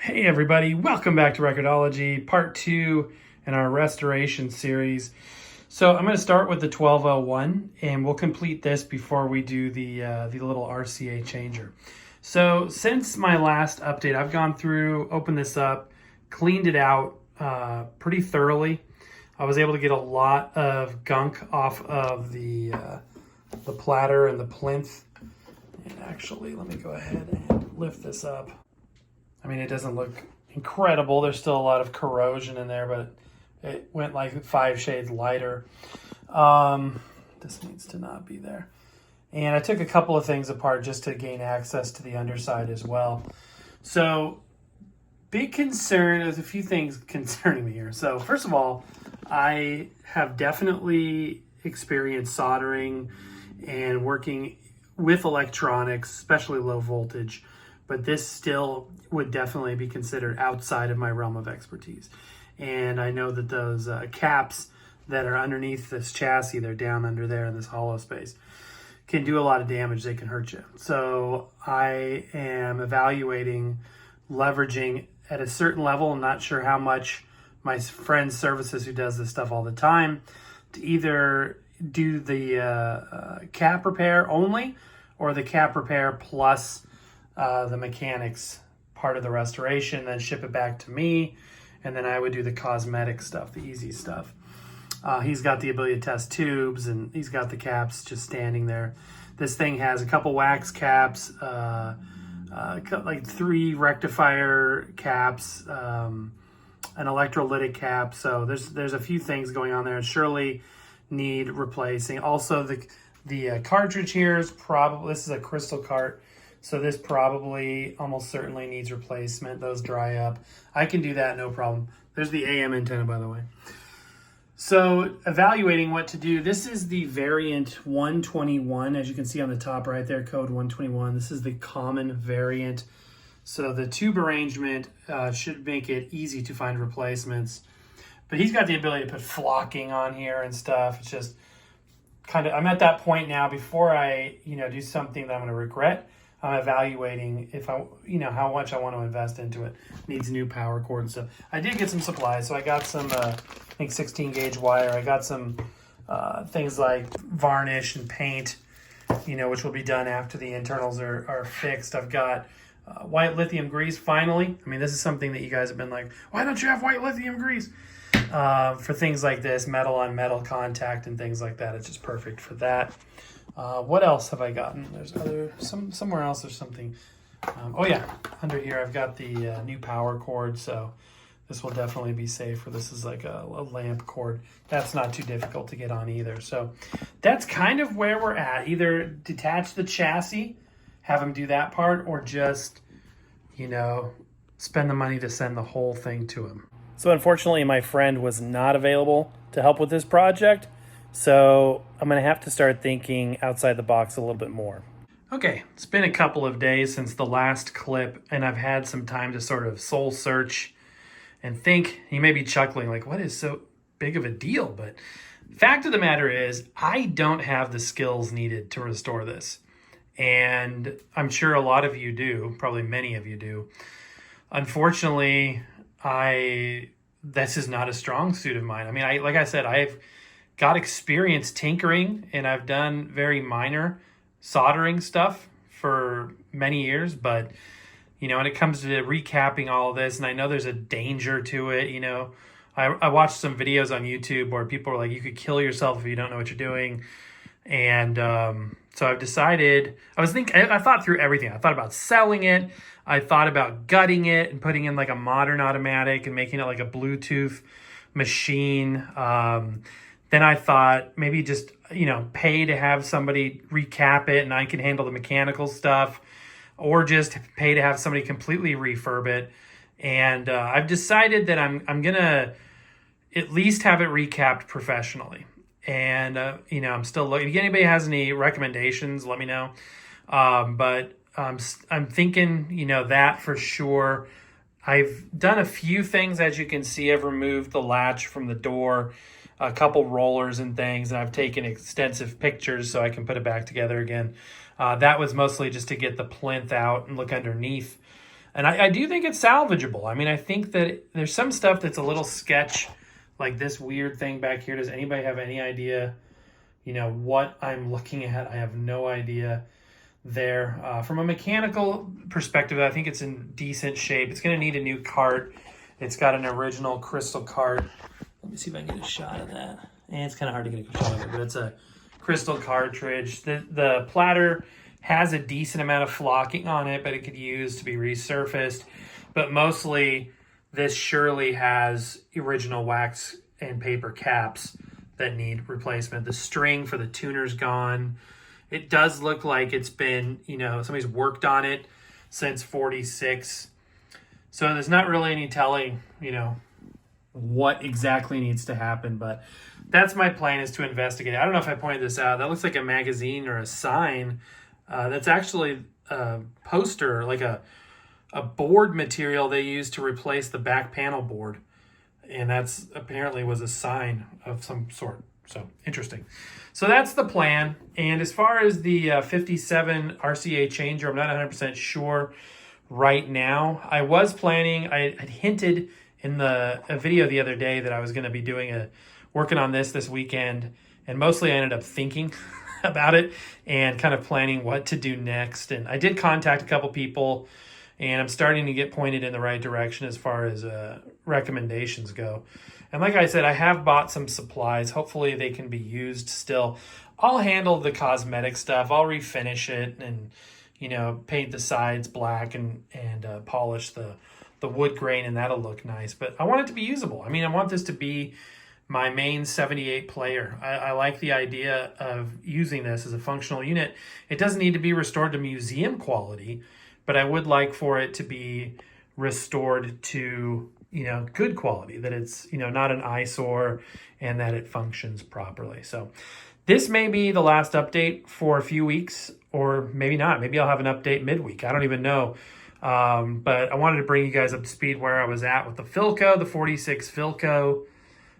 Hey everybody, welcome back to Record-ology, part 2 in our restoration series. So I'm going to start with the 1201 and we'll complete this before we do the little RCA changer. So since my last update, I've gone through, opened this up, cleaned it out pretty thoroughly. I was able to get a lot of gunk off of the platter and the plinth. And actually, let me go ahead and lift this up. I mean, it doesn't look incredible. There's still a lot of corrosion in there, but it went like 5 shades lighter. This needs to not be there. And I took a couple of things apart just to gain access to the underside as well. So big concern, there's a few things concerning me here. So first of all, I have definitely experienced soldering and working with electronics, especially low voltage, but this still would definitely be considered outside of my realm of expertise. And I know that those caps that are underneath this chassis, they're down under there in this hollow space, can do a lot of damage. They can hurt you. So I am evaluating leveraging at a certain level. I'm not sure how much my friend services who does this stuff all the time, to either do the cap repair only or the cap repair plus the mechanics part of the restoration, then ship it back to me, and then I would do the cosmetic stuff, the easy stuff. He's got the ability to test tubes, and he's got the caps just standing there. This thing has a couple wax caps, like 3 rectifier caps, an electrolytic cap. So there's a few things going on there, and surely need replacing. Also, the cartridge here is probably, this is a crystal cart, so this probably almost certainly needs replacement. Those dry up. I can do that, no problem. There's the AM antenna, by the way. So evaluating what to do. This is the variant 121, as you can see on the top right there, code 121. This is the common variant. So the tube arrangement should make it easy to find replacements. But he's got the ability to put flocking on here and stuff. It's just kind of, I'm at that point now before I, do something that I'm going to regret. I'm evaluating if I, how much I want to invest into it. Needs new power cord and stuff. I did get some supplies, so I got some, I think 16 gauge wire. I got some things like varnish and paint, which will be done after the internals are fixed. I've got white lithium grease, finally. I mean, this is something that you guys have been like, why don't you have white lithium grease? For things like this, metal on metal contact and things like that. It's just perfect for that. What else have I gotten? There's somewhere else there's something. Oh yeah, under here I've got the new power cord, so this will definitely be safer. This is like a lamp cord. That's not too difficult to get on either. So that's kind of where we're at. Either detach the chassis, have them do that part, or just, spend the money to send the whole thing to him. So unfortunately, my friend was not available to help with this project. So I'm going to have to start thinking outside the box a little bit more. Okay, it's been a couple of days since the last clip, and I've had some time to sort of soul search and think. You may be chuckling like, what is so big of a deal? But fact of the matter is, I don't have the skills needed to restore this. And I'm sure a lot of you do, probably many of you do. Unfortunately, this is not a strong suit of mine. I mean, like I said, I've got experience tinkering, and I've done very minor soldering stuff for many years, but when it comes to recapping all of this, and I know there's a danger to it, I watched some videos on YouTube where people are like, you could kill yourself if you don't know what you're doing. And so I've decided, I thought through everything. I thought about selling it. I thought about gutting it and putting in like a modern automatic and making it like a Bluetooth machine. Then I thought maybe just, pay to have somebody recap it and I can handle the mechanical stuff, or just pay to have somebody completely refurb it. And I've decided that I'm going to at least have it recapped professionally. And, I'm still looking. If anybody has any recommendations, let me know. But I'm thinking, that for sure. I've done a few things, as you can see. I've removed the latch from the door, a couple rollers and things, and I've taken extensive pictures so I can put it back together again. That was mostly just to get the plinth out and look underneath And I do think it's salvageable. I mean, I think that there's some stuff that's a little sketch, like this weird thing back here. Does anybody have any idea, what I'm looking at? I have no idea there. From a mechanical perspective, I think it's in decent shape. It's going to need a new cart. It's got an original crystal cart. Let me see if I can get a shot of that. And it's kind of hard to get a shot of it, but it's a crystal cartridge. The platter has a decent amount of flocking on it, but it could use to be resurfaced. But mostly, this surely has original wax and paper caps that need replacement. The string for the tuner's gone. It does look like it's been, somebody's worked on it since 46. So there's not really any telling, what exactly needs to happen, but that's my plan, is to investigate. I don't know if I pointed this out. That looks like a magazine or a sign. That's actually a poster, like a board material they used to replace the back panel board. And that's apparently was a sign of some sort. So interesting. So that's the plan. And as far as the 57 RCA changer, I'm not 100% sure right now. I was planning, I had hinted in a video the other day that I was going to be working on this weekend. And mostly I ended up thinking about it and kind of planning what to do next. And I did contact a couple people, and I'm starting to get pointed in the right direction as far as recommendations go. And like I said, I have bought some supplies. Hopefully they can be used still. I'll handle the cosmetic stuff. I'll refinish it and, paint the sides black and polish the wood grain, and that'll look nice. But I want it to be usable. I mean, I want this to be my main 78 player. I like the idea of using this as a functional unit. It doesn't need to be restored to museum quality, but I would like for it to be restored to, good quality, that it's, not an eyesore, and that it functions properly. So this may be the last update for a few weeks, or maybe not. Maybe I'll have an update midweek. I don't even know. But I wanted to bring you guys up to speed where I was at with the Philco, the 46 Philco.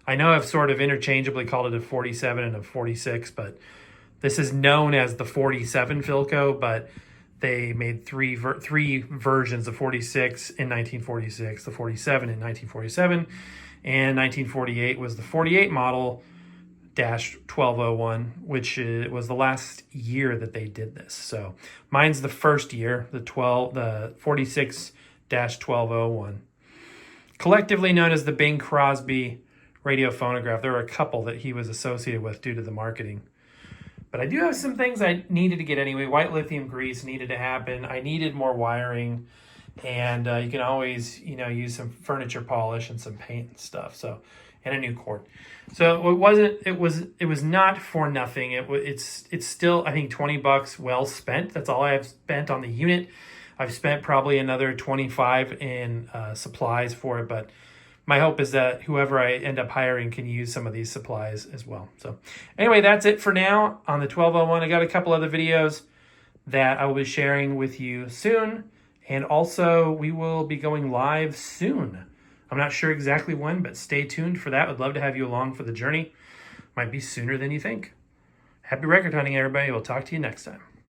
I know I've sort of interchangeably called it a 47 and a 46, but this is known as the 47 Philco, but they made three versions of 46 in 1946, the 47 in 1947, and 1948 was the 48 model -1201, which was the last year that they did this. So mine's the first year, the 46-1201. Collectively known as the Bing Crosby radio phonograph. There were a couple that he was associated with due to the marketing. But I do have some things I needed to get anyway. White lithium grease needed to happen. I needed more wiring. And you can always, use some furniture polish and some paint and stuff. So, and a new cord. So it was not for nothing. It's still, I think, $20 well spent. That's all I have spent on the unit. I've spent probably another $25 in supplies for it, but my hope is that whoever I end up hiring can use some of these supplies as well. So anyway, that's it for now on the 1201. I got a couple other videos that I will be sharing with you soon. And also, we will be going live soon. I'm not sure exactly when, but stay tuned for that. I'd love to have you along for the journey. Might be sooner than you think. Happy record hunting, everybody. We'll talk to you next time.